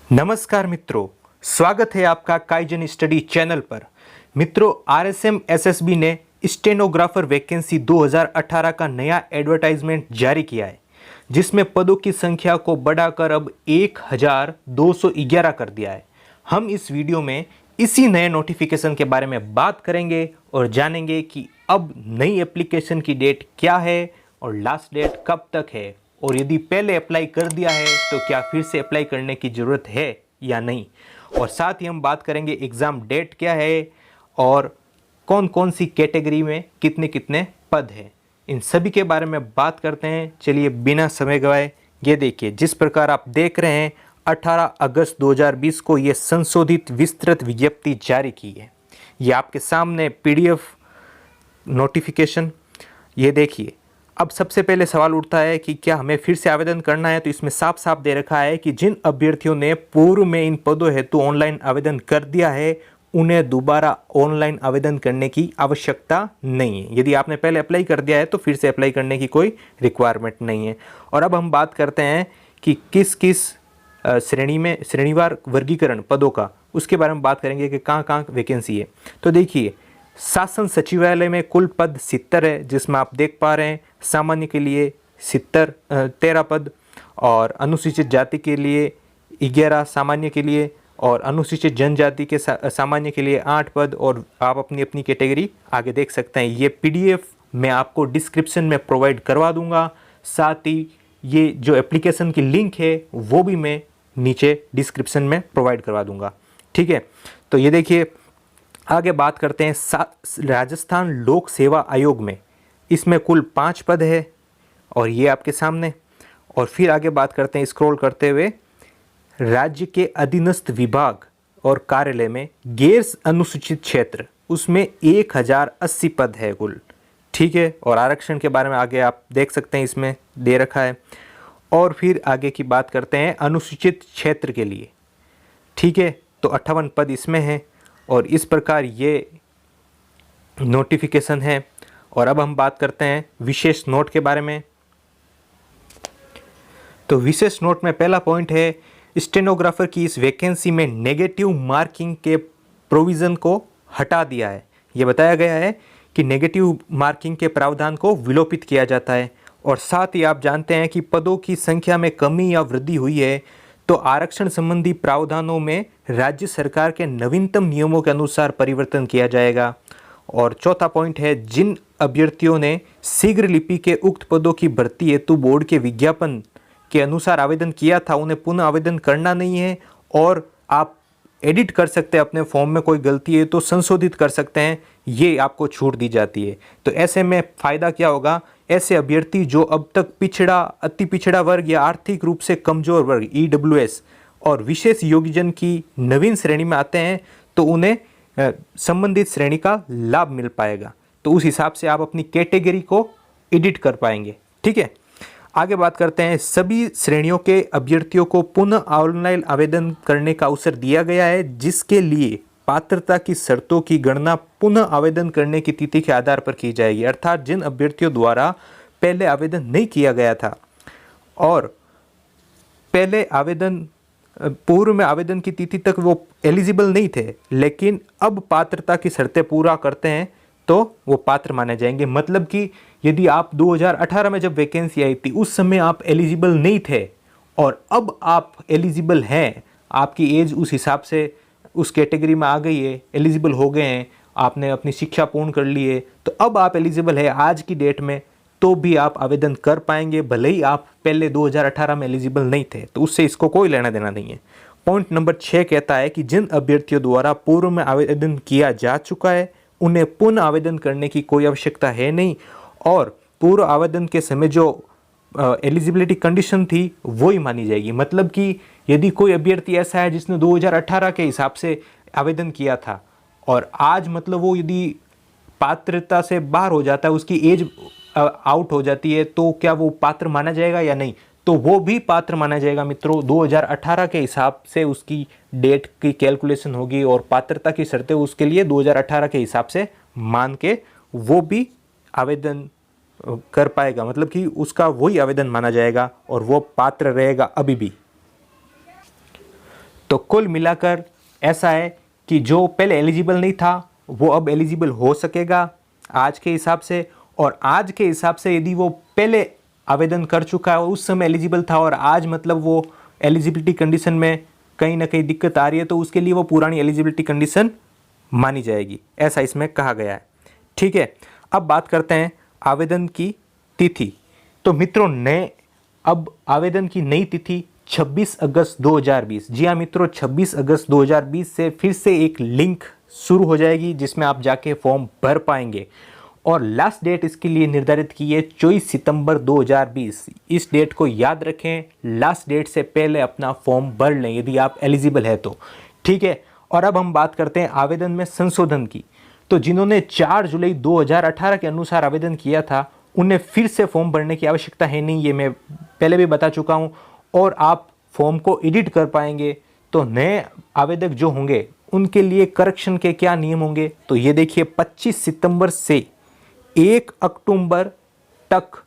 नमस्कार मित्रों, स्वागत है आपका काइजन स्टडी चैनल पर। मित्रों, आरएसएम एसएसबी ने स्टेनोग्राफर वैकेंसी 2018 का नया एडवर्टाइजमेंट जारी किया है, जिसमें पदों की संख्या को बढ़ाकर अब 1211 कर दिया है। हम इस वीडियो में इसी नए नोटिफिकेशन के बारे में बात करेंगे और जानेंगे कि अब नई एप्लीकेशन की डेट क्या है और लास्ट डेट कब तक है, और यदि पहले अप्लाई कर दिया है तो क्या फिर से अप्लाई करने की ज़रूरत है या नहीं। और साथ ही हम बात करेंगे एग्ज़ाम डेट क्या है और कौन कौन सी कैटेगरी में कितने कितने पद हैं। इन सभी के बारे में बात करते हैं। चलिए बिना समय गवाए, ये देखिए, जिस प्रकार आप देख रहे हैं 18 अगस्त 2020 को ये संशोधित विस्तृत विज्ञप्ति जारी की है। ये आपके सामने पीडीएफ नोटिफिकेशन, ये देखिए। अब सबसे पहले सवाल उठता है कि क्या हमें फिर से आवेदन करना है। तो इसमें साफ साफ दे रखा है कि जिन अभ्यर्थियों ने पूर्व में इन पदों हेतु ऑनलाइन आवेदन कर दिया है, उन्हें दोबारा ऑनलाइन आवेदन करने की आवश्यकता नहीं है। यदि आपने पहले अप्लाई कर दिया है तो फिर से अप्लाई करने की कोई रिक्वायरमेंट नहीं है। और अब हम बात करते हैं कि किस किस श्रेणी में श्रेणीवार वर्गीकरण पदों का, उसके बारे में बात करेंगे कि कहाँ कहाँ वैकेंसी है। तो देखिए, शासन सचिवालय में कुल पद 70 है, जिसमें आप देख पा रहे हैं सामान्य के लिए 13 पद, और अनुसूचित जाति के लिए 11 सामान्य के लिए, और अनुसूचित जनजाति के सामान्य के लिए 8 पद। और आप अपनी अपनी कैटेगरी आगे देख सकते हैं। ये पीडीएफ मैं आपको डिस्क्रिप्शन में प्रोवाइड करवा दूंगा। साथ ही ये जो एप्लीकेशन की लिंक है वो भी मैं नीचे डिस्क्रिप्शन में प्रोवाइड करवा दूंगा, ठीक है। तो ये देखिए, आगे बात करते हैं राजस्थान लोक सेवा आयोग में, इसमें कुल 5 पद है और ये आपके सामने। और फिर आगे बात करते हैं स्क्रॉल करते हुए, राज्य के अधीनस्थ विभाग और कार्यालय में गैर अनुसूचित क्षेत्र, उसमें 1080 पद है कुल, ठीक है। और आरक्षण के बारे में आगे आप देख सकते हैं, इसमें दे रखा है। और फिर आगे की बात करते हैं अनुसूचित क्षेत्र के लिए, ठीक है। तो 58 पद इसमें हैं और इस प्रकार ये नोटिफिकेशन है। और अब हम बात करते हैं विशेष नोट के बारे में। तो विशेष नोट में पहला पॉइंट है, स्टेनोग्राफर की इस वैकेंसी में नेगेटिव मार्किंग के प्रोविज़न को हटा दिया है। ये बताया गया है कि नेगेटिव मार्किंग के प्रावधान को विलोपित किया जाता है। और साथ ही आप जानते हैं कि पदों की संख्या में कमी या वृद्धि हुई है तो आरक्षण संबंधी प्रावधानों में राज्य सरकार के नवीनतम नियमों के अनुसार परिवर्तन किया जाएगा। और चौथा पॉइंट है, जिन अभ्यर्थियों ने शीघ्र लिपि के उक्त पदों की भर्ती हेतु बोर्ड के विज्ञापन के अनुसार आवेदन किया था, उन्हें पुनः आवेदन करना नहीं है। और आप एडिट कर सकते हैं, अपने फॉर्म में कोई गलती है तो संशोधित कर सकते हैं, ये आपको छूट दी जाती है। तो ऐसे में फ़ायदा क्या होगा, ऐसे अभ्यर्थी जो अब तक पिछड़ा, अति पिछड़ा वर्ग या आर्थिक रूप से कमजोर वर्ग ईडब्ल्यूएस और विशेष योग्यजन की नवीन श्रेणी में आते हैं, तो उन्हें संबंधित श्रेणी का लाभ मिल पाएगा। तो उस हिसाब से आप अपनी कैटेगरी को एडिट कर पाएंगे, ठीक है। आगे बात करते हैं, सभी श्रेणियों के अभ्यर्थियों को पुनः ऑनलाइन आवेदन करने का अवसर दिया गया है, जिसके लिए पात्रता की शर्तों की गणना पुनः आवेदन करने की तिथि के आधार पर की जाएगी। अर्थात जिन अभ्यर्थियों द्वारा पहले आवेदन नहीं किया गया था और पहले आवेदन पूर्व में आवेदन की तिथि तक वो एलिजिबल नहीं थे, लेकिन अब पात्रता की शर्तें पूरा करते हैं तो वो पात्र माने जाएंगे। मतलब कि यदि आप 2018 में जब वैकेंसी आई थी उस समय आप एलिजिबल नहीं थे और अब आप एलिजिबल हैं, आपकी एज उस हिसाब से उस कैटेगरी में आ गई है, एलिजिबल हो गए हैं, आपने अपनी शिक्षा पूर्ण कर ली है, तो अब आप एलिजिबल है आज की डेट में, तो भी आप आवेदन कर पाएंगे, भले ही आप पहले 2018 में एलिजिबल नहीं थे। तो उससे इसको कोई लेना देना नहीं है। पॉइंट नंबर 6 कहता है कि जिन अभ्यर्थियों द्वारा पूर्व में आवेदन किया जा चुका है, उन्हें पुनः आवेदन करने की कोई आवश्यकता है नहीं। और पूर्व आवेदन के समय जो एलिजिबिलिटी कंडीशन थी वो ही मानी जाएगी। मतलब कि यदि कोई अभ्यर्थी ऐसा है जिसने 2018 के हिसाब से आवेदन किया था और आज मतलब वो यदि पात्रता से बाहर हो जाता है, उसकी एज आउट हो जाती है, तो क्या वो पात्र माना जाएगा या नहीं? तो वो भी पात्र माना जाएगा मित्रों। 2018 के हिसाब से उसकी डेट की कैलकुलेशन होगी और पात्रता की शर्तें उसके लिए 2018 के हिसाब से मान के वो भी आवेदन कर पाएगा। मतलब कि उसका वही आवेदन माना जाएगा और वो पात्र रहेगा अभी भी। तो कुल मिलाकर ऐसा है कि जो पहले एलिजिबल नहीं था वो अब एलिजिबल हो सकेगा आज के हिसाब से, और आज के हिसाब से यदि वो पहले आवेदन कर चुका है और उस समय एलिजिबल था और आज मतलब वो एलिजिबिलिटी कंडीशन में कहीं ना कहीं दिक्कत आ रही है, तो उसके लिए वो पुरानी एलिजिबिलिटी कंडीशन मानी जाएगी, ऐसा इसमें कहा गया है। ठीक है, अब बात करते हैं आवेदन की तिथि। तो मित्रों अब आवेदन की नई तिथि 26 अगस्त 2020, जी हाँ मित्रों 26 अगस्त 2020 से फिर से एक लिंक शुरू हो जाएगी जिसमें आप जाके फॉर्म भर पाएंगे, और लास्ट डेट इसके लिए निर्धारित की है 24 सितंबर 2020। इस डेट को याद रखें, लास्ट डेट से पहले अपना फॉर्म भर लें यदि आप एलिजिबल है तो। ठीक है, और अब हम बात करते हैं आवेदन में संशोधन की। तो जिन्होंने 4 जुलाई 2018 के अनुसार आवेदन किया था उन्हें फिर से फॉर्म भरने की आवश्यकता है नहीं, ये मैं पहले भी बता चुका हूँ, और आप फॉर्म को एडिट कर पाएंगे। तो नए आवेदक जो होंगे उनके लिए करेक्शन के क्या नियम होंगे, तो ये देखिए 25 सितंबर से 1 अक्टूबर तक,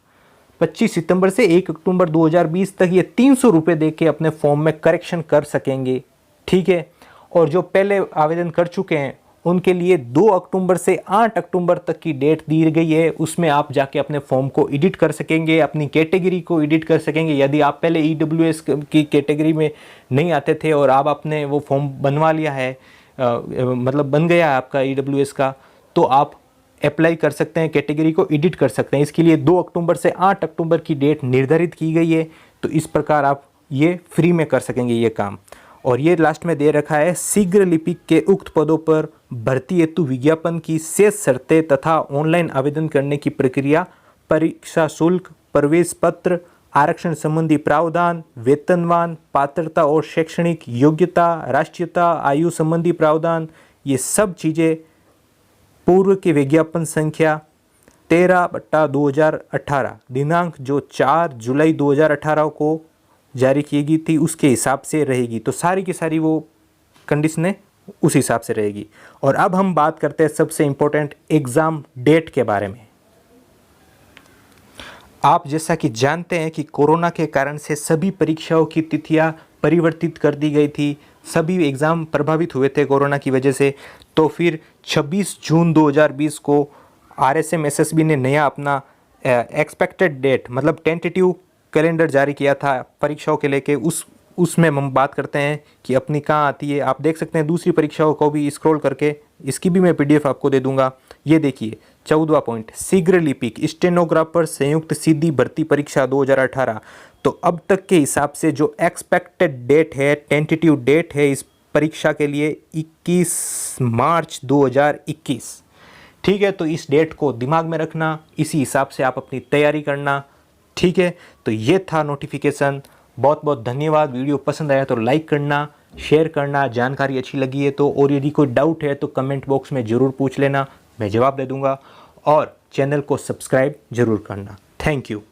25 सितंबर से 1 अक्टूबर 2020 तक ये 300 रुपये दे के अपने फॉर्म में करेक्शन कर सकेंगे। ठीक है, और जो पहले आवेदन कर चुके हैं उनके लिए 2 अक्टूबर से 8 अक्टूबर तक की डेट दी गई है, उसमें आप जाके अपने फॉर्म को एडिट कर सकेंगे, अपनी कैटेगरी को एडिट कर सकेंगे। यदि आप पहले EWS की कैटेगरी में नहीं आते थे और आप आपने वो फॉर्म बनवा लिया है, मतलब बन गया है आपका EWS का, तो आप अप्लाई कर सकते हैं, कैटेगरी को एडिट कर सकते हैं। इसके लिए 2 अक्टूबर से 8 अक्टूबर की डेट निर्धारित की गई है, तो इस प्रकार आप ये फ्री में कर सकेंगे ये काम। और ये लास्ट में दे रखा है, शीघ्र लिपिक के उक्त पदों पर भर्ती हेतु विज्ञापन की शेष शर्तें तथा ऑनलाइन आवेदन करने की प्रक्रिया, परीक्षा शुल्क, प्रवेश पत्र, आरक्षण संबंधी प्रावधान, वेतनमान, पात्रता और शैक्षणिक योग्यता, राष्ट्रीयता, आयु संबंधी प्रावधान, ये सब चीज़ें पूर्व की विज्ञापन संख्या 13/2018 दिनांक जो 4 जुलाई 2018 को जारी की गई थी उसके हिसाब से रहेगी। तो सारी की सारी वो कंडीशनें उस हिसाब से रहेगी। और अब हम बात करते हैं सबसे इम्पोर्टेंट एग्ज़ाम डेट के बारे में। आप जैसा कि जानते हैं कि कोरोना के कारण से सभी परीक्षाओं की तिथियां परिवर्तित कर दी गई थी, सभी एग्ज़ाम प्रभावित हुए थे कोरोना की वजह से। तो फिर 26 जून 2020 को RSM SSB ने नया अपना एक्सपेक्टेड डेट मतलब टेंटेटिव कैलेंडर जारी किया था परीक्षाओं के लेके। उसमें हम बात करते हैं कि अपनी कहाँ आती है। आप देख सकते हैं दूसरी परीक्षाओं को भी स्क्रॉल करके, इसकी भी मैं PDF आपको दे दूंगा। ये देखिए 14वां पॉइंट, शीघ्र लिपिक स्टेनोग्राफर संयुक्त सीधी भर्ती परीक्षा 2018। तो अब तक के हिसाब से जो एक्सपेक्टेड डेट है, टेंटेटिव डेट है इस परीक्षा के लिए 21 मार्च 2021। ठीक है, तो इस डेट को दिमाग में रखना, इसी हिसाब से आप अपनी तैयारी करना। ठीक है, तो ये था नोटिफिकेशन। बहुत बहुत धन्यवाद। वीडियो पसंद आया तो लाइक करना, शेयर करना, जानकारी अच्छी लगी है तो, और यदि कोई डाउट है तो कमेंट बॉक्स में ज़रूर पूछ लेना, मैं जवाब दे दूंगा। और चैनल को सब्सक्राइब जरूर करना। Thank you.